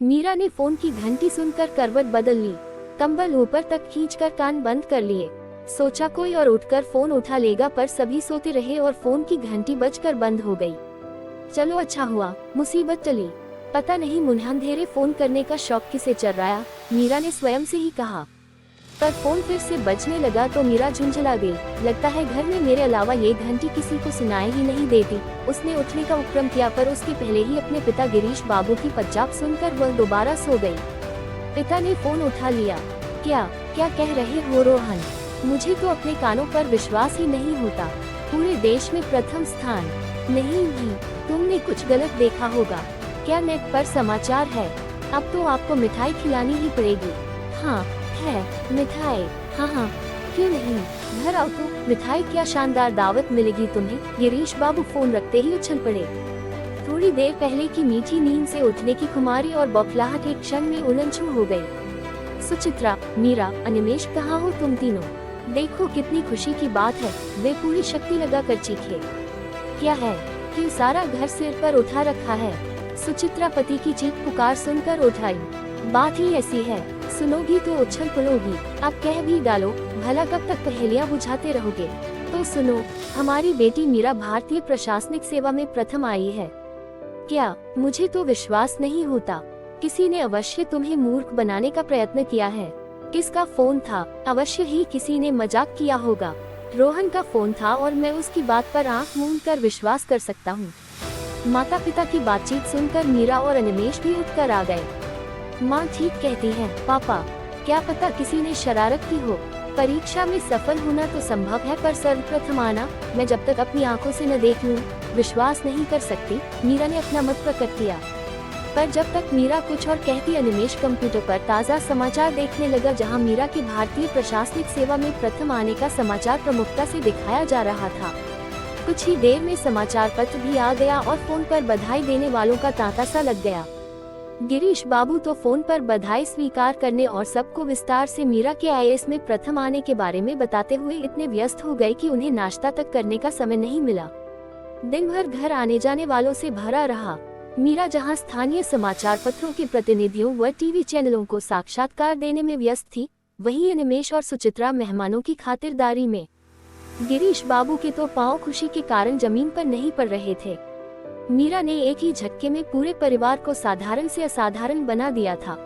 मीरा ने फोन की घंटी सुनकर करवट बदल ली, कंबल ऊपर तक खींचकर कान बंद कर लिए। सोचा कोई और उठकर फोन उठा लेगा, पर सभी सोते रहे और फोन की घंटी बजकर बंद हो गई। चलो अच्छा हुआ मुसीबत टली। पता नहीं मुन्ह अंधेरे फोन करने का शौक किसे चर्राया, मीरा ने स्वयं से ही कहा। पर फोन फिर से बजने लगा तो मीरा झुंझला गई। लगता है घर में मेरे अलावा ये घंटी किसी को सुनाई ही नहीं देती। उसने उठने का उपक्रम किया, पर उसके पहले ही अपने पिता गिरीश बाबू की पच्चाप सुनकर वह दोबारा सो गई। पिता ने फोन उठा लिया। क्या क्या कह रहे हो रोहन? मुझे तो अपने कानों पर विश्वास ही नहीं होता। पूरे देश में प्रथम स्थान। नहीं भी, तुमने कुछ गलत देखा होगा। क्या नेट पर समाचार है? अब तो आपको मिठाई खिलानी ही पड़ेगी। हाँ है मिठाई, हाँ क्यों नहीं, घर आओ तो मिठाई। क्या शानदार दावत मिलेगी तुम्हें। गिरीश बाबू फोन रखते ही उछल पड़े। थोड़ी देर पहले की मीठी नींद से उठने की खुमारी और बौखलाहट एक क्षण में उलझन हो गई। सुचित्रा, मीरा, अनिमेष, कहाँ हो तुम तीनों? देखो कितनी खुशी की बात है। वे पूरी शक्ति लगा कर चीखे। क्या है? क्यों सारा घर सिर पर उठा रखा है? सुचित्रा पति की चीख पुकार सुनकर उठ आई। बात ही ऐसी है, सुनोगी तो उछल पड़ोगी। अब कह भी डालो, भला कब तक पहेलियां बुझाते रहोगे? तो सुनो, हमारी बेटी मीरा भारतीय प्रशासनिक सेवा में प्रथम आई है। क्या? मुझे तो विश्वास नहीं होता। किसी ने अवश्य तुम्हें मूर्ख बनाने का प्रयत्न किया है। किसका फोन था? अवश्य ही किसी ने मजाक किया होगा। रोहन का फोन था और मैं उसकी बात पर आंख मूंद कर विश्वास कर सकता हूँ। माता पिता की बातचीत सुनकर मीरा और अनिमेष भी उठकर आ गए। माँ ठीक कहती है पापा, क्या पता किसी ने शरारत की हो। परीक्षा में सफल होना तो संभव है, पर सर्वप्रथम आना मैं जब तक अपनी आंखों से न देख लूं, विश्वास नहीं कर सकती। मीरा ने अपना मत प्रकट किया। पर जब तक मीरा कुछ और कहती, अनिमेष कंप्यूटर पर ताज़ा समाचार देखने लगा, जहां मीरा के भारतीय प्रशासनिक सेवा में प्रथम आने का समाचार प्रमुखता से दिखाया जा रहा था। कुछ ही देर में समाचार पत्र भी आ गया और फोन पर बधाई देने वालों का तांता सा लग गया। गिरीश बाबू तो फोन पर बधाई स्वीकार करने और सबको विस्तार से मीरा के आईएएस में प्रथम आने के बारे में बताते हुए इतने व्यस्त हो गए कि उन्हें नाश्ता तक करने का समय नहीं मिला। दिन भर घर आने जाने वालों से भरा रहा। मीरा जहां स्थानीय समाचार पत्रों के प्रतिनिधियों व टीवी चैनलों को साक्षात्कार देने में व्यस्त थी, वहीं अनिमेष और सुचित्रा मेहमानों की खातिरदारी में। गिरीश बाबू के तो पांव खुशी के कारण जमीन पर नहीं पड़ रहे थे। मीरा ने एक ही झटके में पूरे परिवार को साधारण से असाधारण बना दिया था।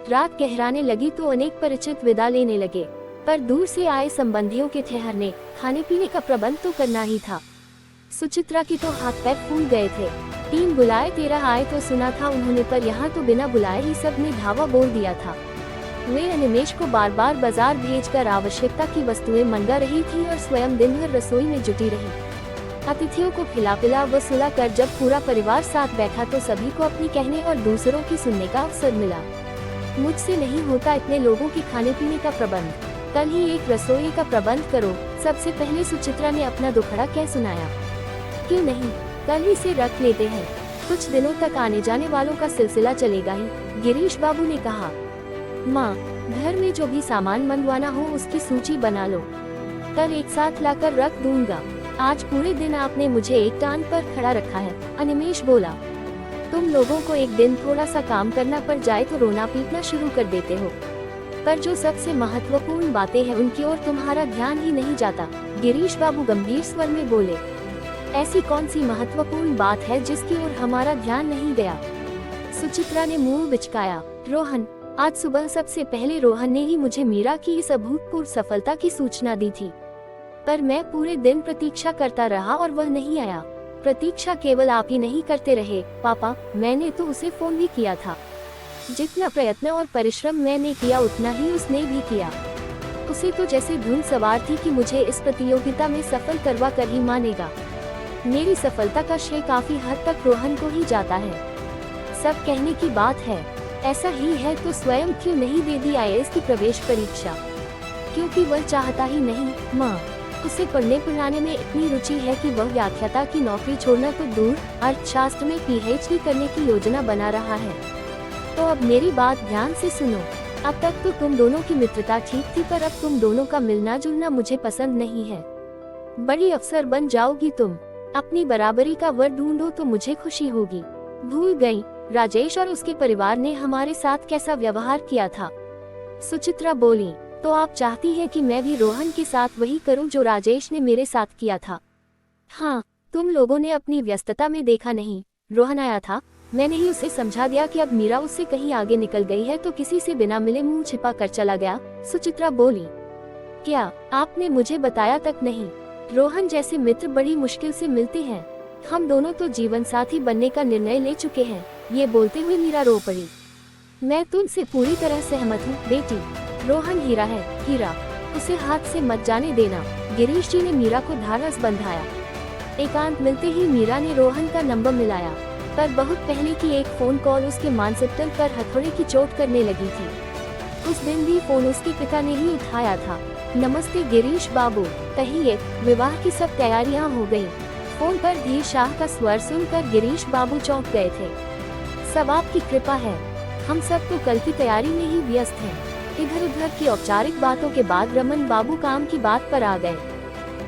रात गहराने लगी तो अनेक परिचित विदा लेने लगे, पर दूर से आए संबंधियों के ठहरने खाने पीने का प्रबंध तो करना ही था। सुचित्रा की तो हाथ पैर फूल गए थे। 3 बुलाए 13 आए तो सुना था उन्होंने, पर यहाँ तो बिना बुलाए ही सब ने धावा बोल दिया था। वे अनिमेष को बार बार बाजार भेजकर आवश्यकता की वस्तुएं मंगा रही थी और स्वयं दिन भर रसोई में जुटी रही। अतिथियों को खिला पिला व सुला कर जब पूरा परिवार साथ बैठा तो सभी को अपनी कहने और दूसरों की सुनने का अवसर मिला। मुझसे नहीं होता इतने लोगों के खाने पीने का प्रबंध, कल ही एक रसोई का प्रबंध करो। सबसे पहले सुचित्रा ने अपना दुखड़ा कह सुनाया। क्यों नहीं, कल ही से रख लेते हैं, कुछ दिनों तक आने जाने वालों का सिलसिला चलेगा ही। गिरीश बाबू ने कहा। माँ, घर में जो भी सामान मंगवाना हो उसकी सूची बना लो, कल एक साथ लाकर रख दूंगा। आज पूरे दिन आपने मुझे एक टांग पर खड़ा रखा है, अनिमेष बोला। तुम लोगों को एक दिन थोड़ा सा काम करना पड़ जाए तो रोना पीटना शुरू कर देते हो, पर जो सबसे महत्वपूर्ण बातें हैं उनकी ओर तुम्हारा ध्यान ही नहीं जाता। गिरीश बाबू गंभीर स्वर में बोले। ऐसी कौन सी महत्वपूर्ण बात है जिसकी ओर हमारा ध्यान नहीं गया? सुचित्रा ने मुंह बिचकाया। रोहन, आज सुबह सबसे पहले रोहन ने ही मुझे मीरा की इस अभूतपूर्व सफलता की सूचना दी थी, पर मैं पूरे दिन प्रतीक्षा करता रहा और वह नहीं आया। प्रतीक्षा केवल आप ही नहीं करते रहे पापा, मैंने तो उसे फोन भी किया था। जितना प्रयत्न और परिश्रम मैंने किया उतना ही उसने भी किया। उसे तो जैसे धुन सवार थी कि मुझे इस प्रतियोगिता में सफल करवा कर ही मानेगा। मेरी सफलता का श्रेय काफी हद तक रोहन को ही जाता है। सब कहने की बात है, ऐसा ही है तो स्वयं क्यों नहीं दे दी आईएएस की प्रवेश परीक्षा? क्योंकि वह चाहता ही नहीं माँ। उसे पढ़ने पढ़ाने में इतनी रुचि है कि वह व्याख्याता की नौकरी छोड़ना तो दूर, अर्थशास्त्र में पीएचडी करने की योजना बना रहा है। तो अब मेरी बात ध्यान से सुनो। अब तक तो तुम दोनों की मित्रता ठीक थी, पर अब तुम दोनों का मिलना जुलना मुझे पसंद नहीं है। बड़ी अफसर बन जाओगी तुम, अपनी बराबरी का वर ढूंढो तो मुझे खुशी होगी। भूल गई, राजेश और उसके परिवार ने हमारे साथ कैसा व्यवहार किया था। सुचित्रा बोली, तो आप चाहती हैं कि मैं भी रोहन के साथ वही करूं जो राजेश ने मेरे साथ किया था? हाँ, तुम लोगों ने अपनी व्यस्तता में देखा नहीं, रोहन आया था, मैंने ही उसे समझा दिया कि अब मीरा उससे कहीं आगे निकल गई है तो किसी से बिना मिले मुंह छिपा कर चला गया। सुचित्रा बोली, क्या आपने मुझे बताया तक नहीं? रोहन जैसे मित्र बड़ी मुश्किल से मिलते हैं, हम दोनों तो जीवन साथी बनने का निर्णय ले चुके हैं। ये बोलते हुए मीरा रो पड़ी। मैं तुमसे पूरी तरह सहमत हूँ बेटी, रोहन हीरा है, हीरा, उसे हाथ से मत जाने देना। गिरीश जी ने मीरा को धारस बंधाया। एकांत मिलते ही मीरा ने रोहन का नंबर मिलाया, पर बहुत पहले की एक फोन कॉल उसके मानसिकता पर हथौड़े की चोट करने लगी थी। उस दिन भी फोन उसके पिता ने ही उठाया था। नमस्ते गिरीश बाबू, कहिए, विवाह की सब तैयारियां हो गयी? फोन पर धीर शाह का स्वर सुनकर गिरीश बाबू चौंक गए थे। सब आपकी कृपा है, हम सब तो कल की तैयारी में ही व्यस्त हैं। इधर उधर की औपचारिक बातों के बाद रमन बाबू काम की बात पर आ गए।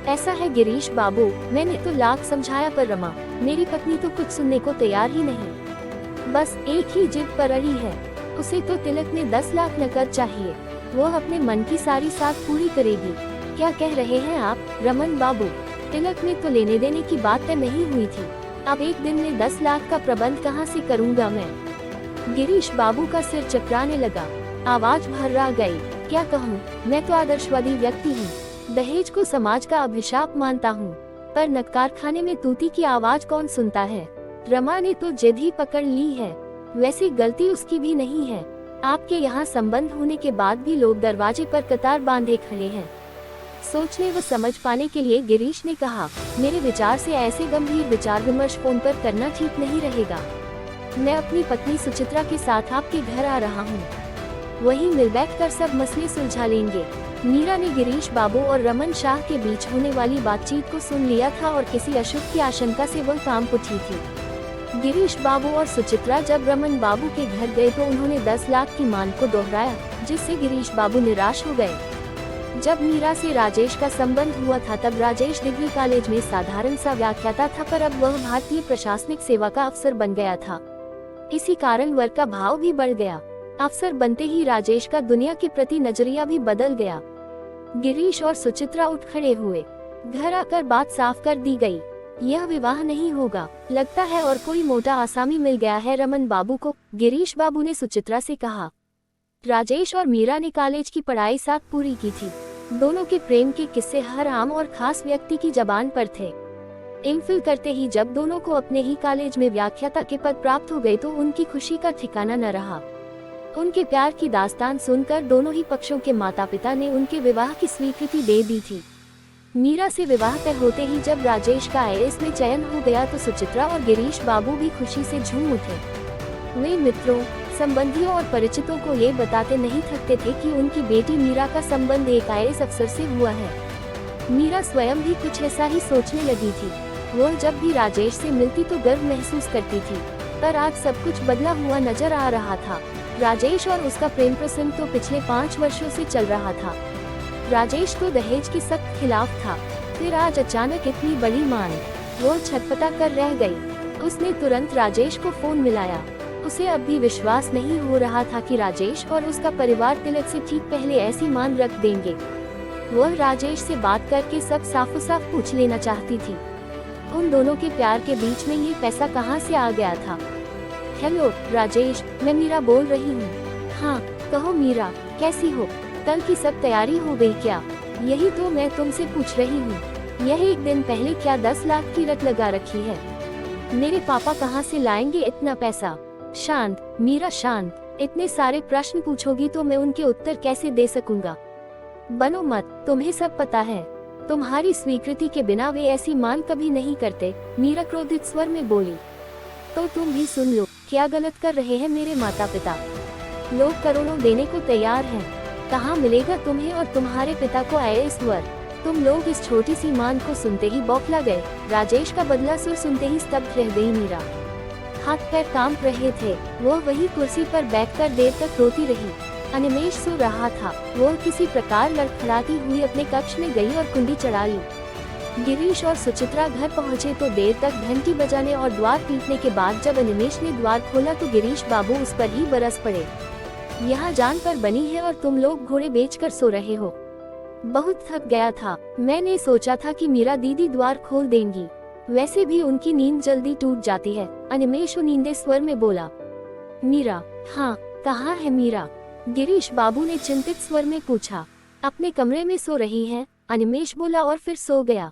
ऐसा है गिरीश बाबू, मैंने तो लाख समझाया पर रमा, मेरी पत्नी तो कुछ सुनने को तैयार ही नहीं। बस एक ही जिद पर अड़ी है, उसे तो तिलक में 10 लाख नकद चाहिए। वो अपने मन की सारी साथ पूरी करेगी। क्या कह रहे हैं आप रमन बाबू? तिलक में तो लेने देने की बात तय नहीं हुई थी, अब एक दिन में 10 लाख का प्रबंध कहाँ से करूँगा मैं? गिरीश बाबू का सिर चकराने लगा, आवाज भर्रा गई। क्या कहूँ, मैं तो आदर्शवादी व्यक्ति हूँ, दहेज को समाज का अभिशाप मानता हूँ, पर नटकार खाने में तूती की आवाज कौन सुनता है? रमा ने तो जिद ही पकड़ ली है, वैसे गलती उसकी भी नहीं है। आपके यहाँ संबंध होने के बाद भी लोग दरवाजे पर कतार बांधे खड़े हैं। सोचने व समझ पाने के लिए गिरीश ने कहा, मेरे विचार से ऐसे गंभीर विचार विमर्श फोन पर करना ठीक नहीं रहेगा। मैं अपनी पत्नी सुचित्रा के साथ आपके घर आ रहा हूँ, वहीं मिल बैठकर सब मसले सुलझा लेंगे। मीरा ने गिरीश बाबू और रमन शाह के बीच होने वाली बातचीत को सुन लिया था और किसी अशुभ की आशंका से वह काम उठी थी। गिरीश बाबू और सुचित्रा जब रमन बाबू के घर गए तो उन्होंने 10 लाख की मांग को दोहराया, जिससे गिरीश बाबू निराश हो गए। जब मीरा से राजेश का संबंध हुआ था तब राजेश डिग्री कॉलेज में साधारण सा व्याख्याता था, पर अब वह भारतीय प्रशासनिक सेवा का अफसर बन गया था। इसी कारण वर्ग का भाव भी बढ़ गया। अफसर बनते ही राजेश का दुनिया के प्रति नजरिया भी बदल गया। गिरीश और सुचित्रा उठ खड़े हुए। घर आकर बात साफ कर दी गई, यह विवाह नहीं होगा, लगता है और कोई मोटा आसामी मिल गया है रमन बाबू को, गिरीश बाबू ने सुचित्रा से कहा। राजेश और मीरा ने कॉलेज की पढ़ाई साथ पूरी की थी। दोनों के प्रेम के किस्से हर आम और खास व्यक्ति की जबान पर थे। एमफिल करते ही जब दोनों को अपने ही कॉलेज में व्याख्याता के पद प्राप्त हो गए तो उनकी खुशी का ठिकाना न रहा। उनके प्यार की दास्तान सुनकर दोनों ही पक्षों के माता पिता ने उनके विवाह की स्वीकृति दे दी थी। मीरा से विवाह तय होते ही जब राजेश का आईएएस में चयन हो गया तो सुचित्रा और गिरीश बाबू भी खुशी से झूम उठे। वे मित्रों, संबंधियों और परिचितों को ये बताते नहीं थकते थे कि उनकी बेटी मीरा का संबंध एक आईएएस अफसर से हुआ है। मीरा स्वयं भी कुछ ऐसा ही सोचने लगी थी। वह जब भी राजेश से मिलती तो गर्व महसूस करती थी, पर आज सब कुछ बदला हुआ नजर आ रहा था। राजेश और उसका प्रेम प्रसंग तो पिछले 5 वर्षों से चल रहा था। राजेश तो दहेज के सख्त खिलाफ था, फिर आज अचानक इतनी बड़ी मांग, वो छटपटा कर रह गई। उसने तुरंत राजेश को फोन मिलाया। उसे अब भी विश्वास नहीं हो रहा था कि राजेश और उसका परिवार तिलक से ठीक पहले ऐसी मांग रख देंगे। वह राजेश से बात करके सब साफो साफ पूछ लेना चाहती थी। उन दोनों के प्यार के बीच में ये पैसा कहाँ से आ गया था। हेलो राजेश, मैं मीरा बोल रही हूँ। हाँ कहो मीरा, कैसी हो? कल की सब तैयारी हो गई क्या? यही तो मैं तुमसे पूछ रही हूँ। यह एक दिन पहले क्या 10 लाख की रट लगा रखी है? मेरे पापा कहाँ से लाएंगे इतना पैसा? शांत मीरा शांत, इतने सारे प्रश्न पूछोगी तो मैं उनके उत्तर कैसे दे सकूंगा? बनो मत, तुम्हें सब पता है। तुम्हारी स्वीकृति के बिना वे ऐसी मांग कभी नहीं करते, मीरा क्रोधित स्वर में बोली। तो तुम भी सुन लो, क्या गलत कर रहे हैं मेरे माता पिता? लोग करोड़ों देने को तैयार हैं, कहाँ मिलेगा तुम्हें और तुम्हारे पिता को आईएएस वर्ग? तुम लोग इस छोटी सी मांग को सुनते ही बौखला गए। राजेश का बदला सुर सुनते ही स्तब्ध रह गई मीरा। हाथ पैर कांप रहे थे। वह वही कुर्सी पर बैठकर देर तक रोती रही। अनिमेष सो रहा था। वह किसी प्रकार लड़खड़ाती हुई अपने कक्ष में गई और कुंडी चढ़ा ली। गिरीश और सुचित्रा घर पहुंचे तो देर तक घंटी बजाने और द्वार पीटने के बाद जब अनिमेष ने द्वार खोला तो गिरीश बाबू उस पर ही बरस पड़े। यहाँ जान पर बनी है और तुम लोग घोड़े बेचकर सो रहे हो। बहुत थक गया था। मैंने सोचा था कि मीरा दीदी द्वार खोल देंगी, वैसे भी उनकी नींद जल्दी टूट जाती है। अनिमेष नींदे स्वर में बोला। मीरा? हाँ, कहाँ है मीरा? गिरीश बाबू ने चिंतित स्वर में पूछा। अपने कमरे में सो रही है, अनिमेष बोला और फिर सो गया।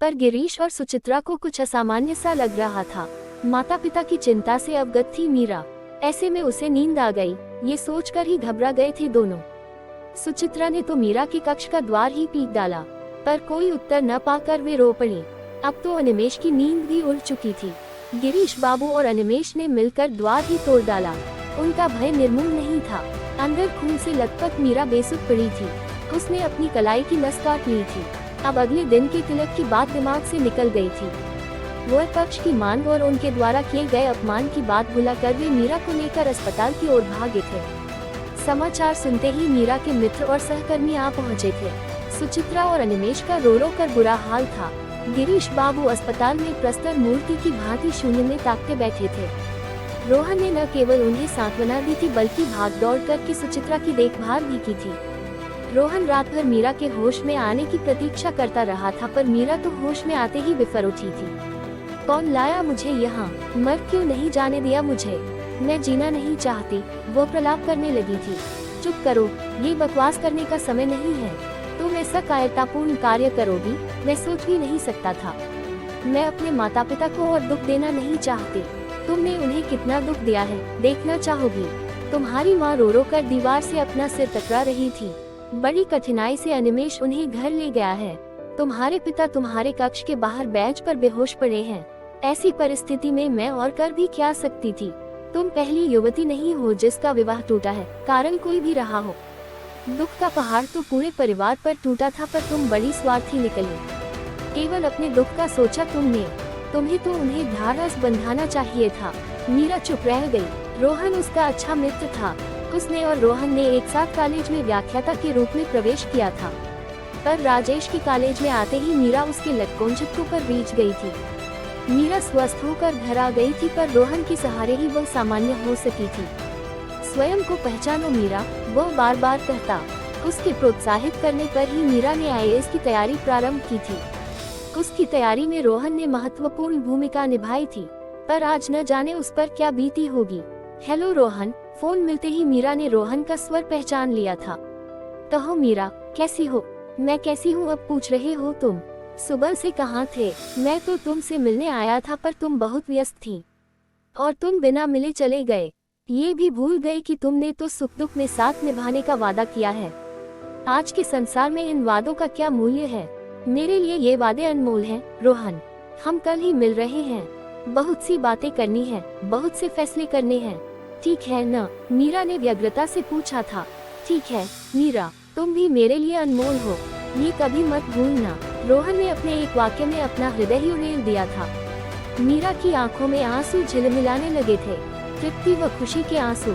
पर गिरीश और सुचित्रा को कुछ असामान्य सा लग रहा था। माता पिता की चिंता से अवगत थी मीरा, ऐसे में उसे नींद आ गई, ये सोचकर ही घबरा गए थे दोनों। सुचित्रा ने तो मीरा के कक्ष का द्वार ही पीट डाला, पर कोई उत्तर न पाकर वे रो पड़ी। अब तो अनिमेष की नींद भी उड़ चुकी थी। गिरीश बाबू और अनिमेष ने मिलकर द्वार ही तोड़ डाला। उनका भय निर्मूल नहीं था। अंदर खून से लथपथ मीरा बेसुध पड़ी थी। उसने अपनी कलाई की नस काट ली थी। अब अगले दिन के तिलक की बात दिमाग से निकल गई थी। वह पक्ष की मांग और उनके द्वारा किए गए अपमान की बात भुलाकर वे मीरा को लेकर अस्पताल की ओर भागे थे। समाचार सुनते ही मीरा के मित्र और सहकर्मी आ पहुंचे थे। सुचित्रा और अनिमेष का रो रो कर बुरा हाल था। गिरीश बाबू अस्पताल में प्रस्तर मूर्ति की भांति शून्य में ताकते बैठे थे। रोहन ने न केवल उन्हें सांत्वना दी थी बल्कि भाग दौड़ करके सुचित्रा की देखभाल भी की थी। रोहन रात भर मीरा के होश में आने की प्रतीक्षा करता रहा था, पर मीरा तो होश में आते ही बिफर उठी थी। कौन लाया मुझे यहाँ? मर क्यों नहीं जाने दिया मुझे? मैं जीना नहीं चाहती, वो प्रलाप करने लगी थी। चुप करो, ये बकवास करने का समय नहीं है। तुम ऐसा कायरतापूर्ण कार्य करोगी, मैं सोच भी नहीं सकता था। मैं अपने माता पिता को और दुख देना नहीं चाहती। तुमने उन्हें कितना दुख दिया है, देखना चाहोगी? तुम्हारी माँ रो रो कर दीवार से अपना सिर टकरा रही थी। बड़ी कठिनाई से अनिमेष उन्हें घर ले गया है। तुम्हारे पिता तुम्हारे कक्ष के बाहर बेंच पर बेहोश पड़े हैं। ऐसी परिस्थिति में मैं और कर भी क्या सकती थी? तुम पहली युवती नहीं हो जिसका विवाह टूटा है, कारण कोई भी रहा हो। दुख का पहाड़ तो पूरे परिवार पर टूटा था, पर तुम बड़ी स्वार्थी निकली। केवल अपने दुख का सोचा तुमने। तुम्हें तो उन्हें ढाढ़स बंधाना चाहिए था। मीरा चुप रह गई। रोहन उसका अच्छा मित्र था। उसने और रोहन ने एक साथ कॉलेज में व्याख्याता के रूप में प्रवेश किया था, पर राजेश के कॉलेज में आते ही मीरा उसके लटकों झटकों पर रीझ गई थी। मीरा स्वस्थ होकर घर आ गई थी, पर रोहन के सहारे ही वह सामान्य हो सकी थी। स्वयं को पहचानो मीरा, वह बार बार कहता। उसके प्रोत्साहित करने पर ही मीरा ने IAS की तैयारी प्रारंभ की थी। उसकी तैयारी में रोहन ने महत्वपूर्ण भूमिका निभाई थी, पर आज न जाने उस पर क्या बीती होगी। हेलो रोहन। फोन मिलते ही मीरा ने रोहन का स्वर पहचान लिया था। कहो मीरा, कैसी हो? मैं कैसी हूँ अब पूछ रहे हो तुम? सुबह से कहाँ थे? मैं तो तुमसे मिलने आया था, पर तुम बहुत व्यस्त थी और तुम बिना मिले चले गए। ये भी भूल गए कि तुमने तो सुख दुख में साथ निभाने का वादा किया है। आज के संसार में इन वादों का क्या मूल्य है? मेरे लिए ये वादे अनमोल हैं। रोहन, हम कल ही मिल रहे हैं। बहुत सी बातें करनी है, बहुत से फैसले करने हैं। ठीक है न? मीरा ने व्यग्रता से पूछा था। ठीक है मीरा, तुम भी मेरे लिए अनमोल हो, ये कभी मत भूलना। रोहन ने अपने एक वाक्य में अपना हृदय ही उड़ेल दिया था। मीरा की आंखों में आंसू झिलमिलाने लगे थे, तृप्ति व खुशी के आंसू।